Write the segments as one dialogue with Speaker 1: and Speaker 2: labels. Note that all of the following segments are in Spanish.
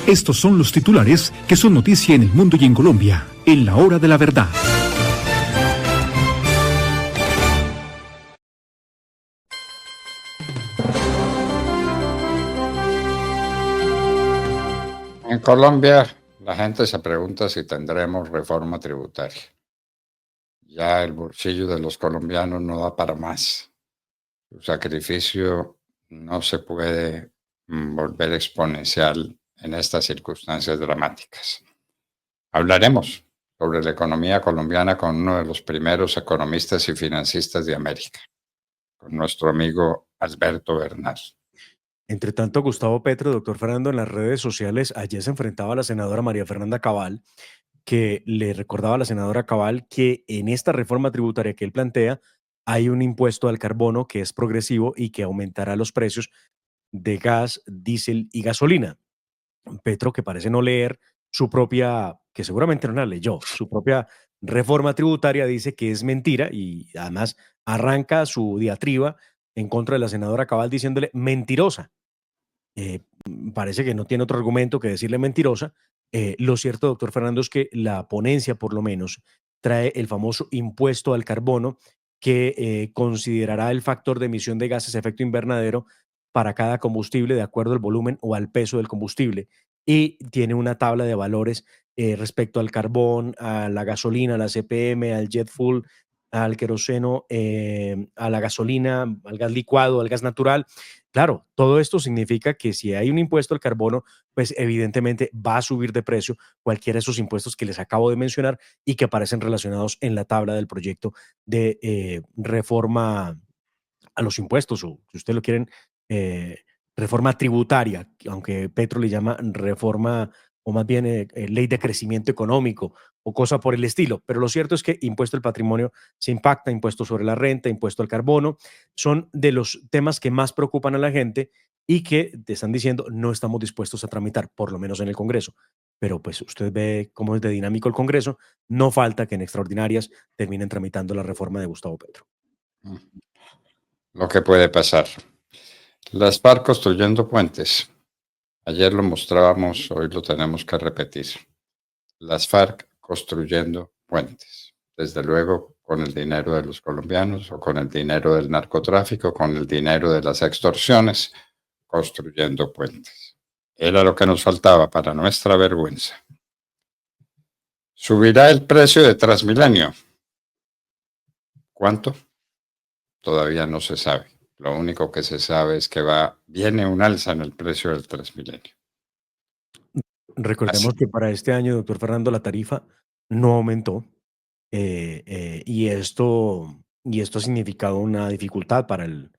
Speaker 1: Estos son los titulares que son noticia en el mundo y en Colombia, en la hora de la verdad.
Speaker 2: En Colombia, la gente se pregunta si tendremos reforma tributaria. Ya el bolsillo de los colombianos no da para más. Su sacrificio no se puede volver exponencial en estas circunstancias dramáticas. Hablaremos sobre la economía colombiana con uno de los primeros economistas y financistas de América, con nuestro amigo Alberto Bernal.
Speaker 3: Entre tanto, Gustavo Petro, doctor Fernando, en las redes sociales, ayer se enfrentaba a la senadora María Fernanda Cabal, que le recordaba a la senadora Cabal que en esta reforma tributaria que él plantea hay un impuesto al carbono que es progresivo y que aumentará los precios de gas, diésel y gasolina. Petro, que parece no leer su propia, que seguramente no la leyó, su propia reforma tributaria, dice que es mentira y además arranca su diatriba en contra de la senadora Cabal diciéndole mentirosa. Parece que no tiene otro argumento que decirle mentirosa. Lo cierto, doctor Fernando, es que la ponencia, por lo menos, trae el famoso impuesto al carbono que considerará el factor de emisión de gases de efecto invernadero para cada combustible de acuerdo al volumen o al peso del combustible. Y tiene una tabla de valores respecto al carbón, a la gasolina, a la CPM, al jet fuel, al queroseno, a la gasolina, al gas licuado, al gas natural. Claro, todo esto significa que si hay un impuesto al carbono, pues evidentemente va a subir de precio cualquiera de esos impuestos que les acabo de mencionar y que aparecen relacionados en la tabla del proyecto de reforma a los impuestos, o si ustedes lo quieren, eh, reforma tributaria, aunque Petro le llama reforma o más bien ley de crecimiento económico o cosa por el estilo. Pero lo cierto es que impuesto al patrimonio se impacta, impuesto sobre la renta, impuesto al carbono, son de los temas que más preocupan a la gente y que te están diciendo no estamos dispuestos a tramitar, por lo menos en el Congreso. Pero pues usted ve cómo es de dinámico el Congreso, no falta que en extraordinarias terminen tramitando la reforma de Gustavo Petro.
Speaker 2: Lo que puede pasar. Las FARC construyendo puentes. Ayer lo mostrábamos, hoy lo tenemos que repetir. Las FARC construyendo puentes. Desde luego con el dinero de los colombianos o con el dinero del narcotráfico, con el dinero de las extorsiones, construyendo puentes. Era lo que nos faltaba para nuestra vergüenza. ¿Subirá el precio de Transmilenio? ¿Cuánto? Todavía no se sabe. Lo único que se sabe es que viene un alza en el precio del Transmilenio.
Speaker 3: Recordemos que para este año, doctor Fernando, la tarifa no aumentó y esto ha significado una dificultad para el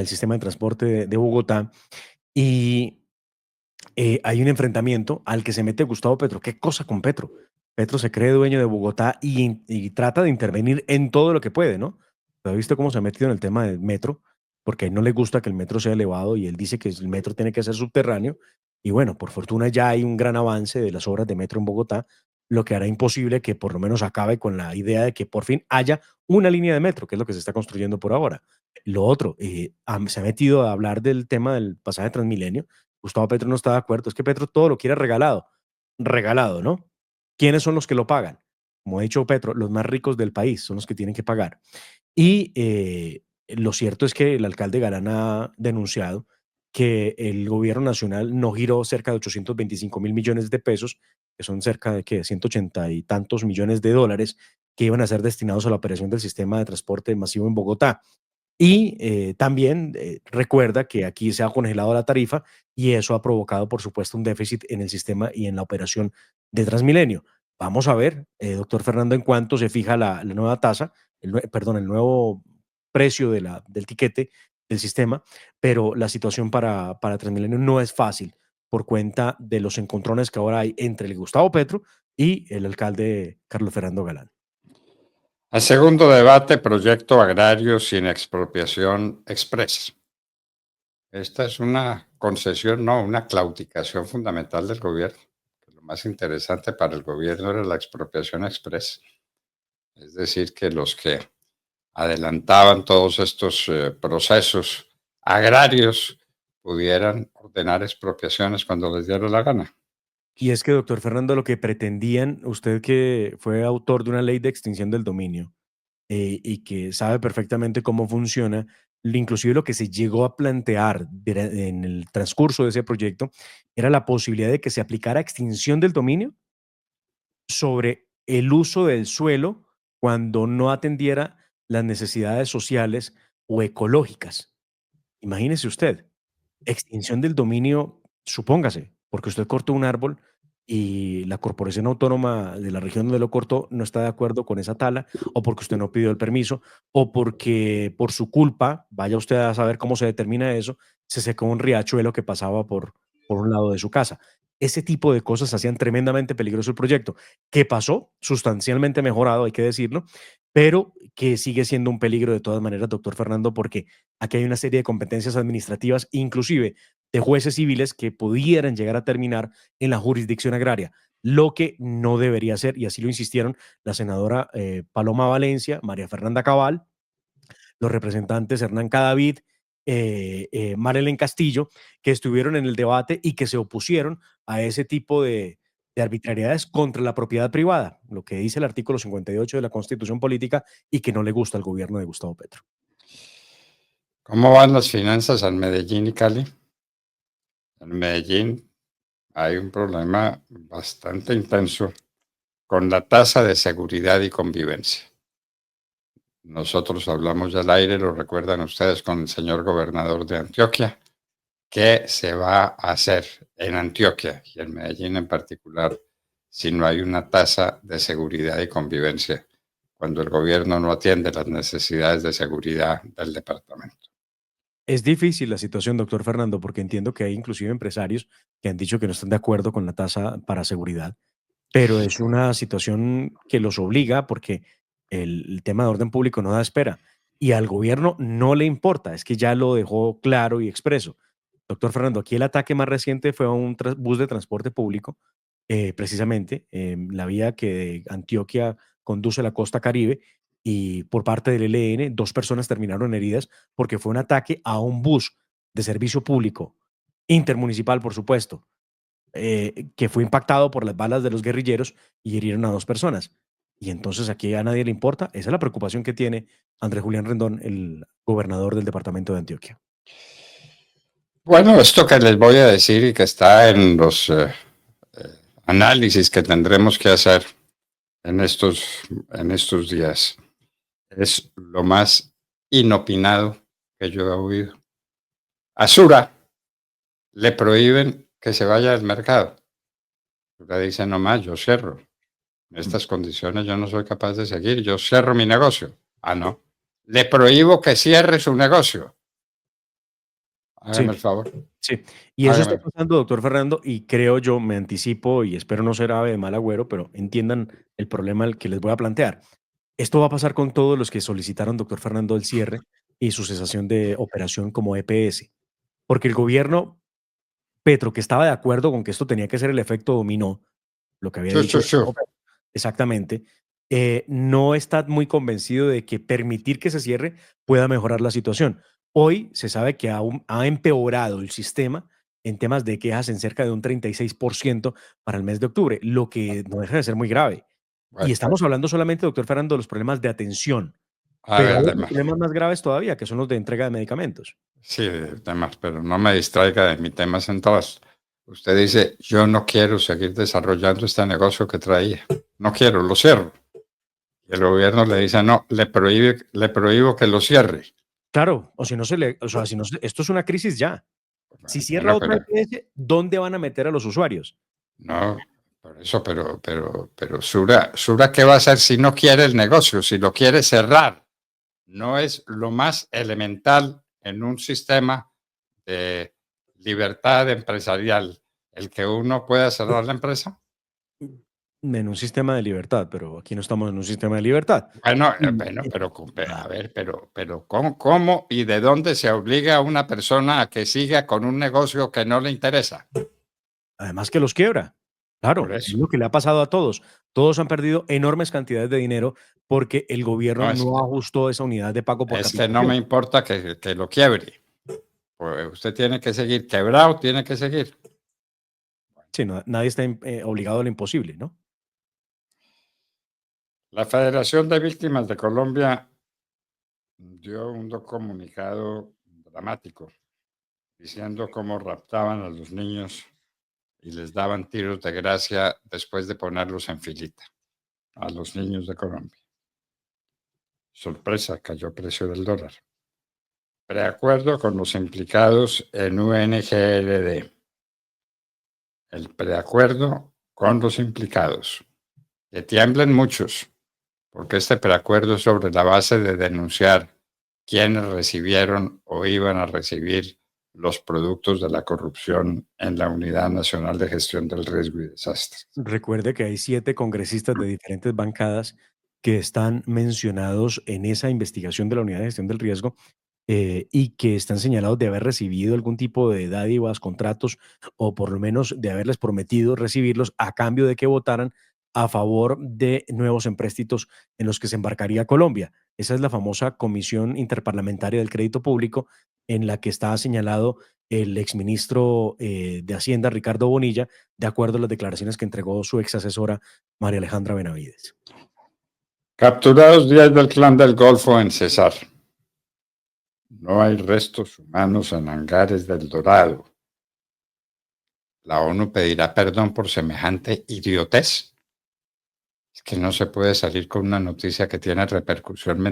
Speaker 3: sistema de transporte de Bogotá. Y hay un enfrentamiento al que se mete Gustavo Petro. ¿Qué cosa con Petro? Petro se cree dueño de Bogotá y trata de intervenir en todo lo que puede, ¿no? ¿Pero ha visto cómo se ha metido en el tema del metro? Porque a él no le gusta que el metro sea elevado y él dice que el metro tiene que ser subterráneo. Y bueno, por fortuna ya hay un gran avance de las obras de metro en Bogotá, lo que hará imposible que por lo menos acabe con la idea de que por fin haya una línea de metro, que es lo que se está construyendo por ahora. Lo otro, se ha metido a hablar del tema del pasaje de Transmilenio. Gustavo Petro no está de acuerdo. Es que Petro todo lo quiere regalado. Regalado, ¿no? ¿Quiénes son los que lo pagan? Como ha dicho Petro, los más ricos del país son los que tienen que pagar. Y lo cierto es que el alcalde Galán ha denunciado que el gobierno nacional no giró cerca de 825.000 millones de pesos, que son cerca de 180 y tantos millones de dólares que iban a ser destinados a la operación del sistema de transporte masivo en Bogotá. Y también recuerda que aquí se ha congelado la tarifa y eso ha provocado, por supuesto, un déficit en el sistema y en la operación de Transmilenio. Vamos a ver, doctor Fernando, en cuánto se fija la nueva tasa, perdón, el nuevo precio del tiquete del sistema, pero la situación para Transmilenio no es fácil por cuenta de los encontrones que ahora hay entre el Gustavo Petro y el alcalde Carlos Fernando Galán.
Speaker 2: Al segundo debate, proyecto agrario sin expropiación express. Esta es una concesión, no, una claudicación fundamental del gobierno. Lo más interesante para el gobierno era la expropiación express. Es decir, que los que adelantaban todos estos procesos agrarios pudieran ordenar expropiaciones cuando les diera la gana.
Speaker 3: Y es que, doctor Fernando, lo que pretendían, usted que fue autor de una ley de extinción del dominio y que sabe perfectamente cómo funciona, inclusive lo que se llegó a plantear en el transcurso de ese proyecto era la posibilidad de que se aplicara extinción del dominio sobre el uso del suelo cuando no atendiera las necesidades sociales o ecológicas. Imagínese usted, extinción del dominio, supóngase, porque usted cortó un árbol y la corporación autónoma de la región donde lo cortó no está de acuerdo con esa tala, o porque usted no pidió el permiso, o porque por su culpa, vaya usted a saber cómo se determina eso, se secó un riachuelo que pasaba por un lado de su casa. Ese tipo de cosas hacían tremendamente peligroso el proyecto, que pasó sustancialmente mejorado, hay que decirlo, pero que sigue siendo un peligro de todas maneras, doctor Fernando, porque aquí hay una serie de competencias administrativas, inclusive de jueces civiles, que pudieran llegar a terminar en la jurisdicción agraria, lo que no debería ser, y así lo insistieron la senadora Paloma Valencia, María Fernanda Cabal, los representantes Hernán Cadavid, Marilyn Castillo, que estuvieron en el debate y que se opusieron a ese tipo de arbitrariedades contra la propiedad privada, lo que dice el artículo 58 de la Constitución Política y que no le gusta al gobierno de Gustavo Petro.
Speaker 2: ¿Cómo van las finanzas en Medellín y Cali? En Medellín hay un problema bastante intenso con la tasa de seguridad y convivencia. Nosotros hablamos ya al aire, lo recuerdan ustedes, con el señor gobernador de Antioquia. ¿Qué se va a hacer en Antioquia y en Medellín en particular si no hay una tasa de seguridad y convivencia cuando el gobierno no atiende las necesidades de seguridad del departamento?
Speaker 3: Es difícil la situación, doctor Fernando, porque entiendo que hay inclusive empresarios que han dicho que no están de acuerdo con la tasa para seguridad, pero es una situación que los obliga porque el tema de orden público no da espera y al gobierno no le importa, es que ya lo dejó claro y expreso. Doctor Fernando, aquí el ataque más reciente fue a un bus de transporte público, precisamente la vía que de Antioquia conduce a la costa Caribe y por parte del ELN, dos personas terminaron heridas porque fue un ataque a un bus de servicio público, intermunicipal, por supuesto, que fue impactado por las balas de los guerrilleros y hirieron a dos personas. Y entonces aquí a nadie le importa. Esa es la preocupación que tiene Andrés Julián Rendón, el gobernador del departamento de Antioquia.
Speaker 2: Bueno, esto que les voy a decir y que está en los análisis que tendremos que hacer en estos días es lo más inopinado que yo he oído. A Sura le prohíben que se vaya del mercado. Sura dice, no más, yo cierro. En estas condiciones yo no soy capaz de seguir, yo cierro mi negocio. Ah, no. Le prohíbo que cierre su negocio.
Speaker 3: Sí,
Speaker 2: Hágame el favor.
Speaker 3: sí. Y eso está
Speaker 2: Hágame.
Speaker 3: pasando, doctor Fernando, y creo yo, me anticipo y espero no ser ave de mal agüero, pero entiendan el problema al que les voy a plantear. Esto va a pasar con todos los que solicitaron, doctor Fernando, el cierre y su cesación de operación como EPS, porque el gobierno Petro, que estaba de acuerdo con que esto tenía que ser el efecto dominó, lo que había
Speaker 2: Chu, chu,
Speaker 3: dicho
Speaker 2: chu.
Speaker 3: exactamente, no está muy convencido de que permitir que se cierre pueda mejorar la situación. Hoy se sabe que aún ha empeorado el sistema en temas de quejas en cerca de un 36% para el mes de octubre, lo que no deja de ser muy grave. Y
Speaker 2: Bueno,
Speaker 3: estamos hablando solamente, doctor Fernando, de los problemas de atención,
Speaker 2: a
Speaker 3: pero
Speaker 2: ver,
Speaker 3: hay otros
Speaker 2: demás.
Speaker 3: problemas más graves todavía, que son los de entrega de medicamentos.
Speaker 2: Sí, demás, pero no me distraiga de mi tema central. Usted dice, yo no quiero seguir desarrollando este negocio que traía. No quiero, lo cierro. Y el gobierno le dice, no, le prohíbo que lo cierre.
Speaker 3: Claro, o si no se le, o sea, si no esto es una crisis ya. Si cierra
Speaker 2: Bueno,
Speaker 3: otra
Speaker 2: pero
Speaker 3: EPS, ¿dónde van a meter a los usuarios?
Speaker 2: no, por eso, pero Sura, ¿qué va a hacer si no quiere el negocio, si lo quiere cerrar? ¿No es lo más elemental en un sistema de libertad empresarial el que uno pueda cerrar la empresa?
Speaker 3: En un sistema de libertad, pero aquí no estamos en un sistema de libertad.
Speaker 2: Bueno,
Speaker 3: Y,
Speaker 2: bueno, a ver, pero ¿cómo y de dónde se obliga a una persona a que siga con un negocio que no le interesa?
Speaker 3: además que los quiebra.
Speaker 2: Por
Speaker 3: Claro, es
Speaker 2: eso.
Speaker 3: lo que le ha pasado a todos. Todos han perdido enormes cantidades de dinero porque el gobierno
Speaker 2: No,
Speaker 3: no ajustó esa unidad de pago por
Speaker 2: es que no me
Speaker 3: capitación.
Speaker 2: importa que lo quiebre. Pues usted tiene que seguir, quebrado tiene que seguir.
Speaker 3: Sí, nadie está obligado a lo imposible, ¿no?
Speaker 2: La Federación de Víctimas de Colombia dio un comunicado dramático diciendo cómo raptaban a los niños y les daban tiros de gracia después de ponerlos en filita a los niños de Colombia. Sorpresa, cayó precio del dólar. Preacuerdo con los implicados en UNGLD. El preacuerdo con los implicados. Que tiemblen muchos, porque este preacuerdo es sobre la base de denunciar quiénes recibieron o iban a recibir los productos de la corrupción en la Unidad Nacional de Gestión del Riesgo y Desastres.
Speaker 3: Recuerde que hay 7 congresistas de diferentes bancadas que están mencionados en esa investigación de la Unidad de Gestión del Riesgo, y que están señalados de haber recibido algún tipo de dádivas, contratos, o por lo menos de haberles prometido recibirlos a cambio de que votaran a favor de nuevos empréstitos en los que se embarcaría Colombia. Esa es la famosa Comisión Interparlamentaria del Crédito Público, en la que está señalado el exministro de Hacienda, Ricardo Bonilla, de acuerdo a las declaraciones que entregó su ex asesora, María Alejandra Benavides.
Speaker 2: Capturados 10 del Clan del Golfo en Cesar. No hay restos humanos en hangares del Dorado. La ONU pedirá perdón por semejante idiotez. Es que no se puede salir con una noticia que tiene repercusión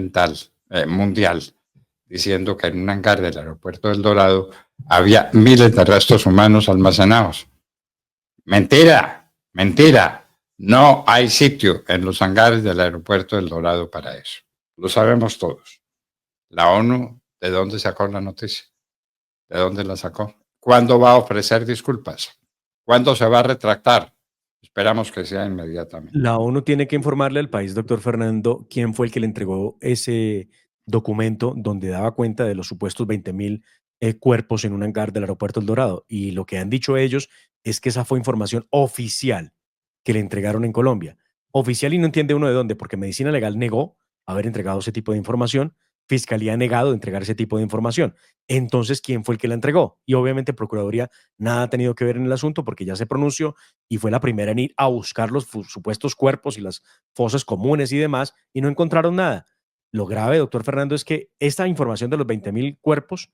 Speaker 2: mundial, diciendo que en un hangar del aeropuerto del Dorado había miles de restos humanos almacenados. Mentira, mentira. No hay sitio en los hangares del aeropuerto del Dorado para eso. Lo sabemos todos. La ONU, ¿de dónde sacó la noticia? ¿De dónde la sacó? ¿Cuándo va a ofrecer disculpas? ¿Cuándo se va a retractar? Esperamos que sea inmediatamente.
Speaker 3: La ONU tiene que informarle al país, doctor Fernando, quién fue el que le entregó ese documento donde daba cuenta de los supuestos 20.000 cuerpos en un hangar del aeropuerto El Dorado. Y lo que han dicho ellos es que esa fue información oficial que le entregaron en Colombia. Oficial, y no entiende uno de dónde, porque Medicina Legal negó haber entregado ese tipo de información, Fiscalía ha negado entregar ese tipo de información. Entonces, ¿quién fue el que la entregó? Y obviamente Procuraduría nada ha tenido que ver en el asunto porque ya se pronunció y fue la primera en ir a buscar los supuestos cuerpos y las fosas comunes y demás, y no encontraron nada. Lo grave, doctor Fernando, es que esta información de los 20.000 cuerpos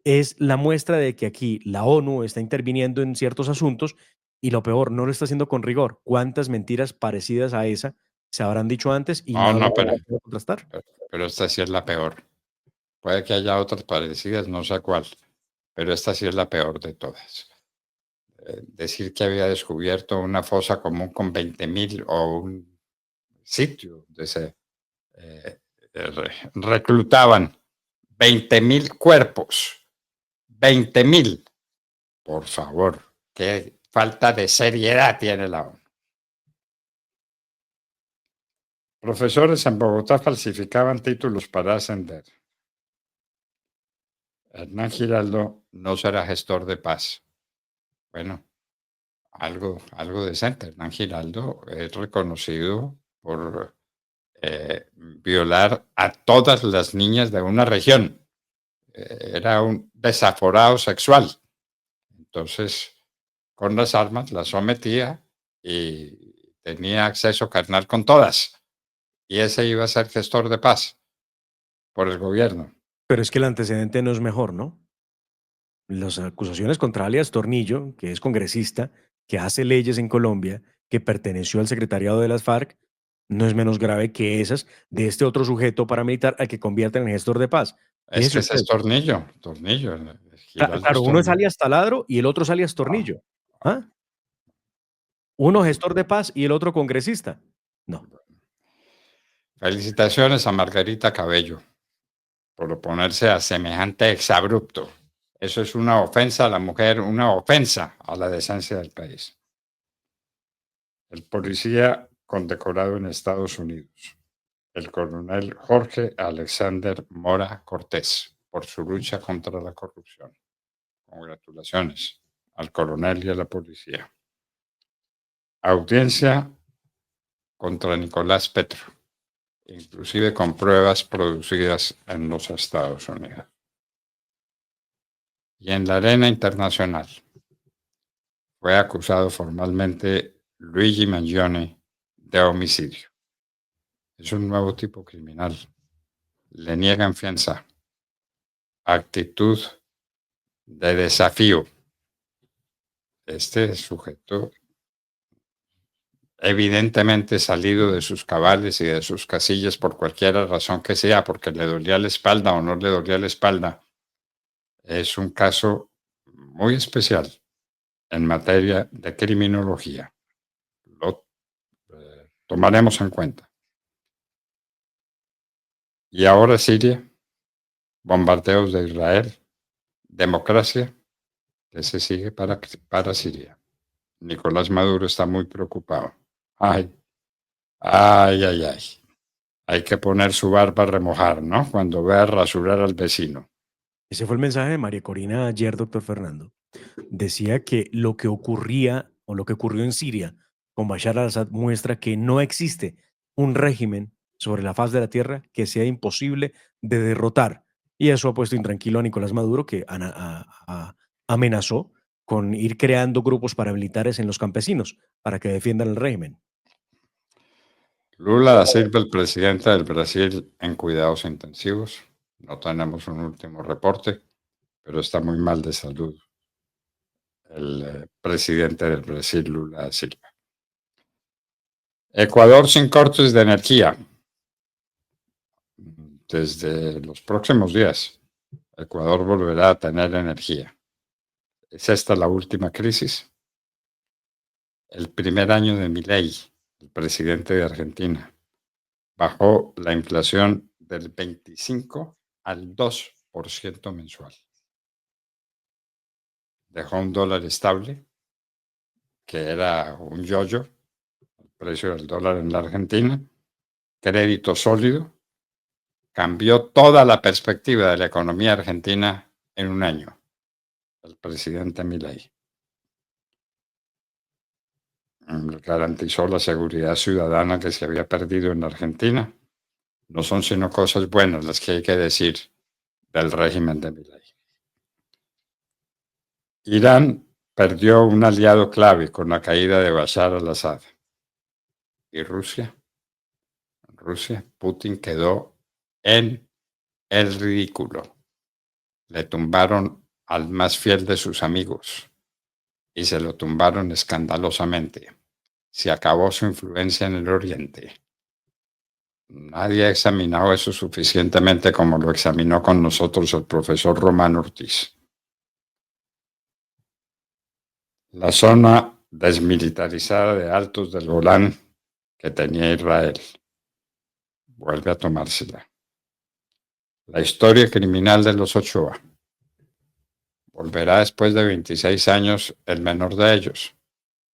Speaker 3: es la muestra de que aquí la ONU está interviniendo en ciertos asuntos y lo peor, no lo está haciendo con rigor. ¿Cuántas mentiras parecidas a esa se habrán dicho antes y
Speaker 2: No,
Speaker 3: no lo
Speaker 2: no,
Speaker 3: han podido contrastar?
Speaker 2: pero esta sí es la peor. Puede que haya otras parecidas, no sé cuál, pero esta sí es la peor de todas. Decir que había descubierto una fosa común con 20.000 o un sitio donde se reclutaban 20.000 cuerpos. 20.000. Por favor, qué falta de seriedad tiene la ONU. Profesores en Bogotá falsificaban títulos para ascender. Hernán Giraldo no será gestor de paz. Bueno, algo decente. Hernán Giraldo es reconocido por violar a todas las niñas de una región. Era un desaforado sexual. Entonces, con las armas las sometía y tenía acceso carnal con todas. Y ese iba a ser gestor de paz por el gobierno.
Speaker 3: Pero es que el antecedente no es mejor, ¿no? Las acusaciones contra alias Tornillo, que es congresista, que hace leyes en Colombia, que perteneció al secretariado de las FARC, no es menos grave que esas de este otro sujeto paramilitar al que convierten en gestor de paz.
Speaker 2: Es
Speaker 3: Fíjese
Speaker 2: que ese
Speaker 3: usted.
Speaker 2: es Tornillo. Giraldo
Speaker 3: Claro,
Speaker 2: es
Speaker 3: uno es
Speaker 2: Tornillo.
Speaker 3: alias Taladro y el otro es alias
Speaker 2: Ah,
Speaker 3: Tornillo. ¿Ah? Uno gestor de paz y el otro congresista. No.
Speaker 2: felicitaciones a Margarita Cabello por oponerse a semejante exabrupto. Eso es una ofensa a la mujer, una ofensa a la decencia del país. El policía condecorado en Estados Unidos, el coronel Jorge Alexander Mora Cortés, por su lucha contra la corrupción. Congratulaciones al coronel y a la policía. Audiencia contra Nicolás Petro, inclusive con pruebas producidas en los Estados Unidos. Y en la arena internacional fue acusado formalmente Luigi Mangione de homicidio. Es un nuevo tipo criminal. Le niegan fianza. Actitud de desafío. Este sujeto evidentemente salido de sus cabales y de sus casillas por cualquier razón que sea, porque le dolía la espalda o no le dolía la espalda, es un caso muy especial en materia de criminología. Lo tomaremos en cuenta. Y ahora Siria, bombardeos de Israel, democracia, que se sigue para Siria. Nicolás Maduro está muy preocupado. Ay, ay, ay, ay. Hay que poner su barba a remojar, ¿no? Cuando vea rasurar al vecino.
Speaker 3: Ese fue el mensaje de María Corina ayer, doctor Fernando. Decía que lo que ocurría o lo que ocurrió en Siria con Bashar al-Assad muestra que no existe un régimen sobre la faz de la tierra que sea imposible de derrotar. Y eso ha puesto intranquilo a Nicolás Maduro, que amenazó con ir creando grupos paramilitares en los campesinos para que defiendan el régimen.
Speaker 2: Lula da Silva, el presidente del Brasil, en cuidados intensivos. No tenemos un último reporte, pero está muy mal de salud el presidente del Brasil, Lula da Silva. Ecuador sin cortes de energía. Desde los próximos días, Ecuador volverá a tener energía. ¿Es esta la última crisis? El primer año de Milei, el presidente de Argentina, bajó la inflación del 25 al 2% mensual. Dejó un dólar estable, que era un yo-yo, el precio del dólar en la Argentina, crédito sólido, cambió toda la perspectiva de la economía argentina en un año, el presidente Milei. Garantizó la seguridad ciudadana que se había perdido en la Argentina. No son sino cosas buenas las que hay que decir del régimen de Milei. Irán perdió un aliado clave con la caída de Bashar al-Assad. ¿Y Rusia? Putin quedó en el ridículo. Le tumbaron al más fiel de sus amigos y se lo tumbaron escandalosamente. Se acabó su influencia en el Oriente. Nadie ha examinado eso suficientemente como lo examinó con nosotros el profesor Román Ortiz. La zona desmilitarizada de Altos del Golán que tenía Israel vuelve a tomársela. La historia criminal de los Ochoa. Volverá después de 26 años el menor de ellos,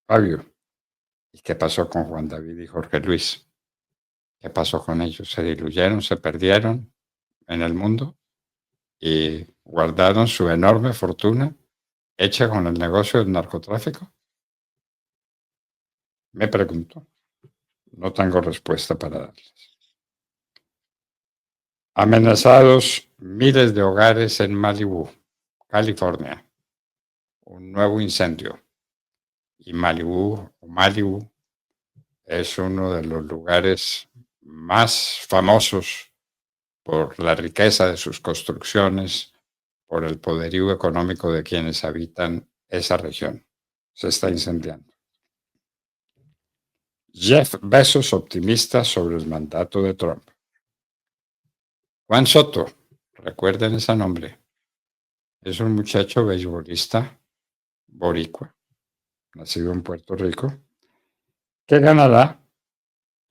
Speaker 2: Fabio. ¿Y qué pasó con Juan David y Jorge Luis? ¿Qué pasó con ellos? ¿Se diluyeron, se perdieron en el mundo y guardaron su enorme fortuna hecha con el negocio del narcotráfico? Me pregunto. No tengo respuesta para darles. Amenazados miles de hogares en Malibú, California. Un nuevo incendio. Y Malibú es uno de los lugares más famosos por la riqueza de sus construcciones, por el poderío económico de quienes habitan esa región. Se está incendiando. Jeff Bezos optimista sobre el mandato de Trump. Juan Soto, recuerden ese nombre, es un muchacho beisbolista boricua, nacido en Puerto Rico, que ganará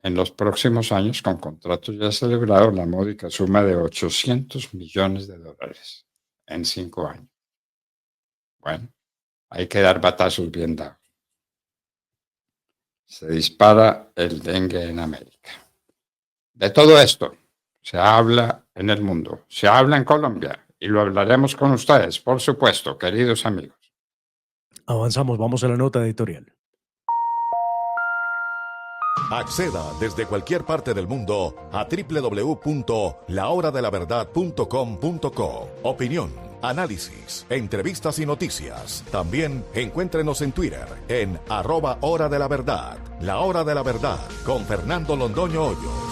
Speaker 2: en los próximos años, con contratos ya celebrados, la módica suma de $800 millones en 5 años. Bueno, hay que dar batazos bien dados. Se dispara el dengue en América. De todo esto se habla en el mundo, se habla en Colombia y lo hablaremos con ustedes, por supuesto, queridos amigos.
Speaker 3: Avanzamos, vamos a la nota editorial.
Speaker 4: Acceda desde cualquier parte del mundo a www.lahoradelaverdad.com.co. Opinión, análisis, entrevistas y noticias. También encuéntrenos en Twitter en @Hora de la Verdad. La Hora de la Verdad con Fernando Londoño Hoyos.